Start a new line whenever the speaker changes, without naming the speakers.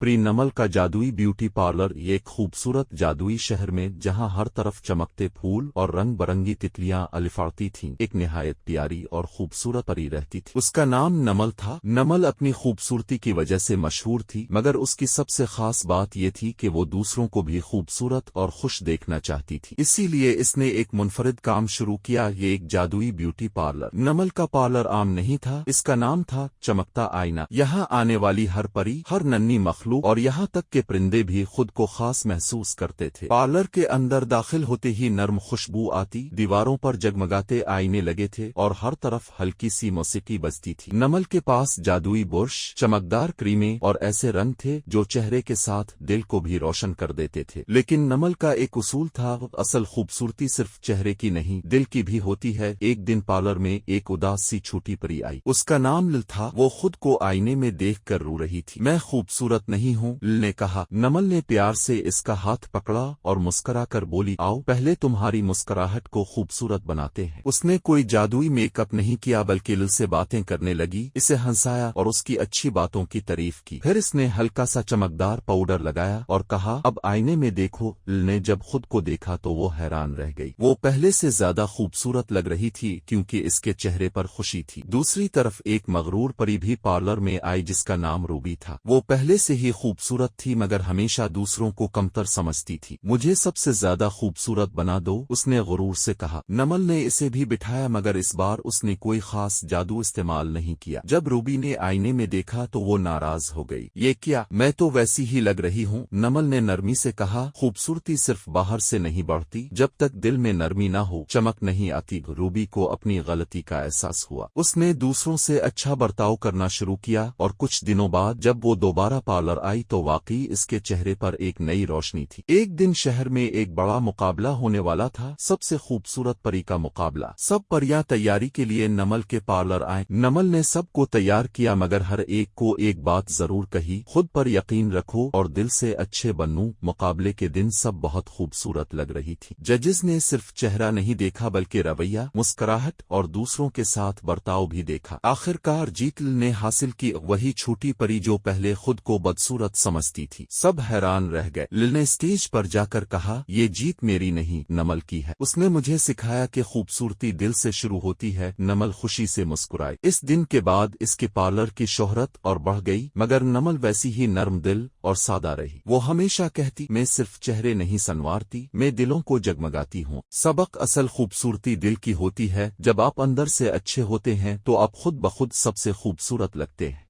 Pre नमल का जादुई beauty parlour एक खूबसूरत जादुई शहर में जहां हर तरफ चमकते फूल और रंग बरंगी तितलियां अलिफाती थीं, एक निहायत प्यारी और खूबसूरत परी रहती थी। उसका नाम नमल था। नमल अपनी खूबसूरती की वजह से मशहूर थी, मगर उसकी सबसे खास बात यह थी कि वो दूसरों को भी खूबसूरत और खुश देखना चाहती थी। इसीलिए इसने एक मुनफरिद काम शुरू किया, ये एक जादुई ब्यूटी पार्लर। नमल का पार्लर आम नहीं था, इसका नाम था चमकता आईना। यहाँ आने वाली हर परी, हर नन्ही मखलूक और यहाँ तक के परिंदे भी खुद को खास महसूस करते थे। पार्लर के अंदर दाखिल होते ही नर्म खुशबू आती, दीवारों पर जगमगाते आईने लगे थे और हर तरफ हल्की सी मौसीकी बजती थी। नमल के पास जादुई बुर्श, चमकदार क्रीमें और ऐसे रंग थे जो चेहरे के साथ दिल को भी रोशन कर देते थे। लेकिन नमल का एक उसूल था, असल खूबसूरती सिर्फ चेहरे की नहीं, दिल की भी होती है। एक दिन पार्लर में एक उदास सी छोटी परी आई। उसका नाम लिल था। वो खुद को आईने में देख कर रो रही थी। मैं खूबसूरत नहीं हूँ, लिल ने कहा। नमल ने प्यार से इसका हाथ पकड़ा और मुस्करा कर बोली, आओ पहले तुम्हारी मुस्कुराहट को खूबसूरत बनाते हैं। उसने कोई जादुई मेकअप नहीं किया, बल्कि लिल से बातें करने लगी, इसे हंसाया और उसकी अच्छी बातों की तारीफ की। फिर इसने हल्का सा चमकदार पाउडर लगाया और कहा, अब आईने में देखो। लिल ने जब खुद को देखा तो वो हैरान रह गई। वो पहले से ज्यादा खूबसूरत लग रही थी, क्योंकि इसके चेहरे पर खुशी थी। दूसरी तरफ एक मगरूर परी भी पार्लर में आई, जिसका नाम रूबी था। वो पहले से ही खूबसूरत थी, मगर हमेशा दूसरों को कमतर समझती थी। मुझे सबसे ज्यादा खूबसूरत बना दो, उसने गुरूर से कहा। नमल ने इसे भी बिठाया, मगर इस बार उसने कोई खास जादू इस्तेमाल नहीं किया। जब रूबी ने आईने में देखा तो वो नाराज हो गई। ये क्या, मैं तो वैसी ही लग रही हूँ। नमल ने नरमी से कहा, खूबसूरती सिर्फ बाहर से नहीं बढ़ती, जब तक दिल में नरमी ना हो चमक नहीं आती। रूबी को अपनी गलती का एहसास हुआ। उसने दूसरों से अच्छा बर्ताव करना शुरू किया और कुछ दिनों बाद जब वो दोबारा पार्लर आई तो वाकई इसके चेहरे पर एक नई रोशनी थी। एक दिन शहर में एक बड़ा मुकाबला होने वाला था, सबसे खूबसूरत परी का मुकाबला। सब परियां तैयारी के लिए नमल के पार्लर आए। नमल ने सबको तैयार किया, मगर हर एक को एक बात जरूर कही, खुद पर यकीन रखो और दिल से अच्छे बनूं। मुकाबले के दिन सब बहुत खूबसूरत लग रही थी। जजेस ने सिर्फ चेहरा नहीं देखा, बल्कि रवैया, मुस्कुराहट और दूसरों के साथ बर्ताव भी देखा। आखिरकार जीत लिल ने हासिल की, वही छोटी परी जो पहले खुद को बदसूरत समझती थी। सब हैरान रह गए। लिल ने स्टेज पर जाकर कहा, ये जीत मेरी नहीं, नमल की है। उसने मुझे सिखाया कि खूबसूरती दिल से शुरू होती है। नमल खुशी से मुस्कुराई। इस दिन के बाद इसके पार्लर की शोहरत और बढ़ गई, मगर नमल वैसी ही नर्म दिल और सादा रही। वो हमेशा कहती, मैं सिर्फ चेहरे नहीं संवारती, मैं दिलों को जगमगाती हूँ। सबक, असल खूबसूरती दिल की होती है। जब आप अंदर से अच्छे होते हैं तो आप खुद ब खुद सबसे खूबसूरत लगते हैं।